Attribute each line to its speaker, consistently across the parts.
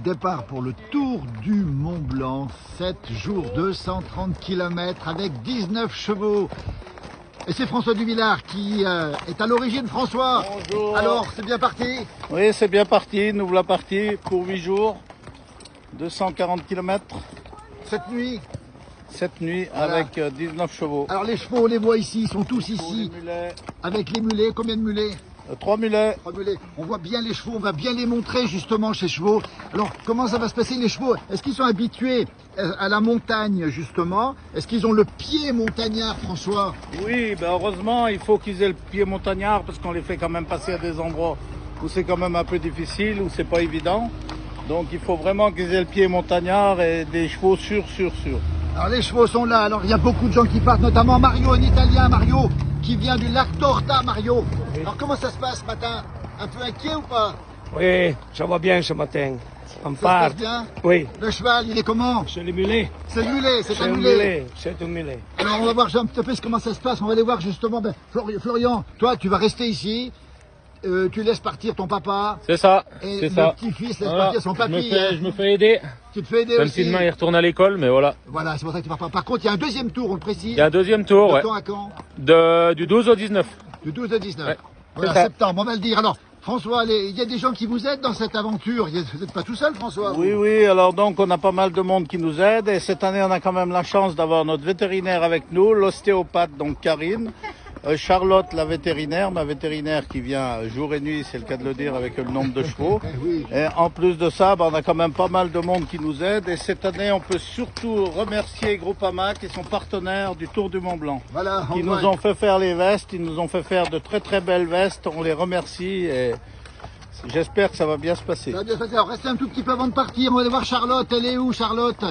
Speaker 1: Départ pour le Tour du Mont Blanc, 7 jours, 230 km avec 19 chevaux. Et c'est François Duvillard qui est à l'origine. François,
Speaker 2: bonjour.
Speaker 1: Alors, c'est bien parti?
Speaker 2: Oui, c'est bien parti. Nous voilà partis pour 8 jours, 240 km. Cette nuit
Speaker 1: Voilà.
Speaker 2: avec 19 chevaux.
Speaker 1: Alors les chevaux, on les voit ici, ils sont tous ici.
Speaker 2: Les mulets,
Speaker 1: Avec les mulets, combien de mulets?
Speaker 2: 3 mulets.
Speaker 1: 3 mulets. On voit bien les chevaux, on va bien les montrer justement chez chevaux. Alors comment ça va se passer les chevaux? Est-ce qu'ils sont habitués à la montagne justement? Est-ce qu'ils ont le pied montagnard, François?
Speaker 2: Oui, ben heureusement, il faut qu'ils aient le pied montagnard parce qu'on les fait quand même passer à des endroits où c'est quand même un peu difficile, où c'est pas évident. Donc il faut vraiment qu'ils aient le pied montagnard et des chevaux sûrs.
Speaker 1: Alors les chevaux sont là, alors il y a beaucoup de gens qui partent, notamment Mario, un Italien, Mario, qui vient du lac Torta, Mario.
Speaker 3: Oui.
Speaker 1: Alors comment ça se passe ce matin? Un peu inquiet ou pas?
Speaker 3: Oui, ça va bien ce matin. On
Speaker 1: Ça se
Speaker 3: part.
Speaker 1: passe bien?
Speaker 3: Oui,
Speaker 1: Le cheval, il est comment?
Speaker 3: c'est le mulet.
Speaker 1: C'est le mulet, c'est
Speaker 3: C'est
Speaker 1: un
Speaker 3: un
Speaker 1: mulet.
Speaker 3: mulet. C'est un mulet.
Speaker 1: Alors on va voir un petit peu comment ça se passe, on va aller voir justement, Florian, toi tu vas rester ici, tu laisses partir ton papa,
Speaker 4: C'est ça,
Speaker 1: et
Speaker 4: c'est
Speaker 1: le
Speaker 4: ça.
Speaker 1: petit-fils laisse
Speaker 4: Voilà.
Speaker 1: partir son papy.
Speaker 4: Je me fais aider.
Speaker 1: Tu te fais aider
Speaker 4: Même
Speaker 1: aussi.
Speaker 4: si demain il retourne à l'école, mais voilà.
Speaker 1: Voilà, c'est pour ça que tu pars pas. Par contre, il y a un deuxième tour, on le précise.
Speaker 4: Il y a un deuxième tour,
Speaker 1: De
Speaker 4: ouais.
Speaker 1: quand à quand?
Speaker 4: Du 12 au 19.
Speaker 1: Du 12 au 19.
Speaker 4: Ouais,
Speaker 1: Voilà,
Speaker 4: c'est ça.
Speaker 1: septembre, on va le dire. Alors, François, il y a des gens qui vous aident dans cette aventure. Vous n'êtes pas tout seul, François?
Speaker 2: Oui, alors donc on a pas mal de monde qui nous aide et cette année on a quand même la chance d'avoir notre vétérinaire avec nous, l'ostéopathe donc Karine, Charlotte la vétérinaire, ma vétérinaire qui vient jour et nuit, c'est le cas de le dire, avec le nombre de chevaux.
Speaker 1: Oui.
Speaker 2: Et en plus de ça, on a quand même pas mal de monde qui nous aide et cette année on peut surtout remercier Groupama qui sont partenaires du Tour du Mont Blanc.
Speaker 1: Voilà,
Speaker 2: Qui nous ont fait faire les vestes, ils nous ont fait faire de très belles vestes, on les remercie et j'espère que ça va bien se passer.
Speaker 1: Ça va bien se passer. Alors, restez un tout petit peu avant de partir. On va aller voir Charlotte. Elle est où, Charlotte?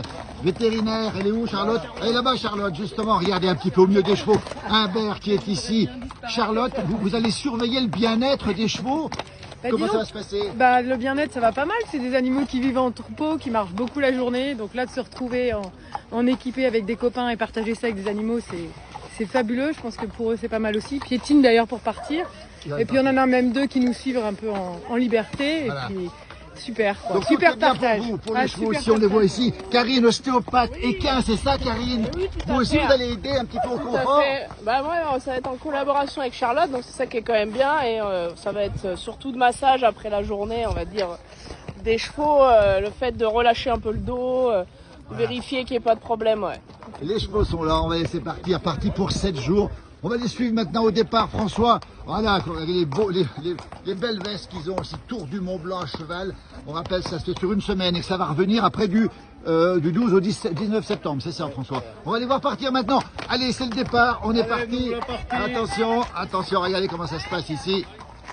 Speaker 1: Vétérinaire. Elle est où, Charlotte? Elle est là-bas, Charlotte, justement. Regardez un petit peu au milieu des chevaux. Humbert qui est ici. Charlotte, vous allez surveiller le bien-être des chevaux. Comment ça va se passer?
Speaker 5: Le bien-être, ça va pas mal. C'est des animaux qui vivent en troupeau, qui marchent beaucoup la journée. Donc là, de se retrouver en équipé avec des copains et partager ça avec des animaux, c'est fabuleux. Je pense que pour eux, c'est pas mal aussi. Piétine d'ailleurs pour partir. Et puis on en a même 2 qui nous suivent un peu en liberté.
Speaker 1: Voilà.
Speaker 5: Et puis super, quoi.
Speaker 1: Donc,
Speaker 5: Super
Speaker 1: tout est bien
Speaker 5: partage.
Speaker 1: pour vous, pour
Speaker 5: Ah,
Speaker 1: les chevaux
Speaker 5: super
Speaker 1: aussi, on les voit
Speaker 5: partage.
Speaker 1: ici. Karine, ostéopathe, équin, c'est ça, Karine?
Speaker 6: Oui, tout à
Speaker 1: Vous aussi,
Speaker 6: fait.
Speaker 1: vous allez aider un petit peu au
Speaker 6: Tout à
Speaker 1: confort?
Speaker 6: fait. Moi, ça va être en collaboration avec Charlotte, donc c'est ça qui est quand même bien. Et ça va être surtout de massage après la journée, on va dire, des chevaux, le fait de relâcher un peu le dos, vérifier qu'il n'y ait pas de problème. Ouais.
Speaker 1: Les chevaux sont là, on va laisser partir. Parti pour 7 jours. On va les suivre maintenant au départ, François. Voilà, les belles vestes qu'ils ont aussi, Tour du Mont Blanc à cheval. On rappelle, ça se fait sur une semaine et que ça va revenir après du 12 au 19 septembre. C'est ça, François. On va les voir partir maintenant. Allez, c'est le départ. On est parti. Attention, regardez comment ça se passe ici.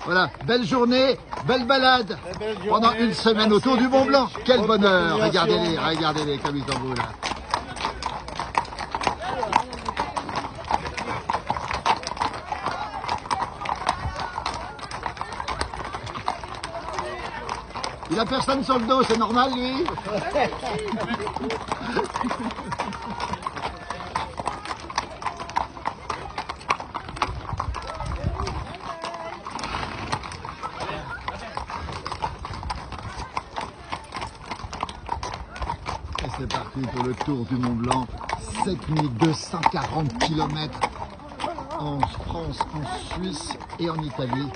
Speaker 1: Voilà, belle journée, belle balade pendant une semaine autour du Mont Blanc. Quel bonheur. Regardez-les comme ils sont beaux là. Il a personne sur le dos, c'est normal lui? Et c'est parti pour le Tour du Mont Blanc. 7240 km en France, en Suisse et en Italie.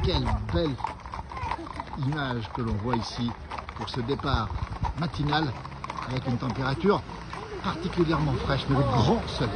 Speaker 1: Quelle belle image que l'on voit ici pour ce départ matinal avec une température particulièrement fraîche mais le grand soleil.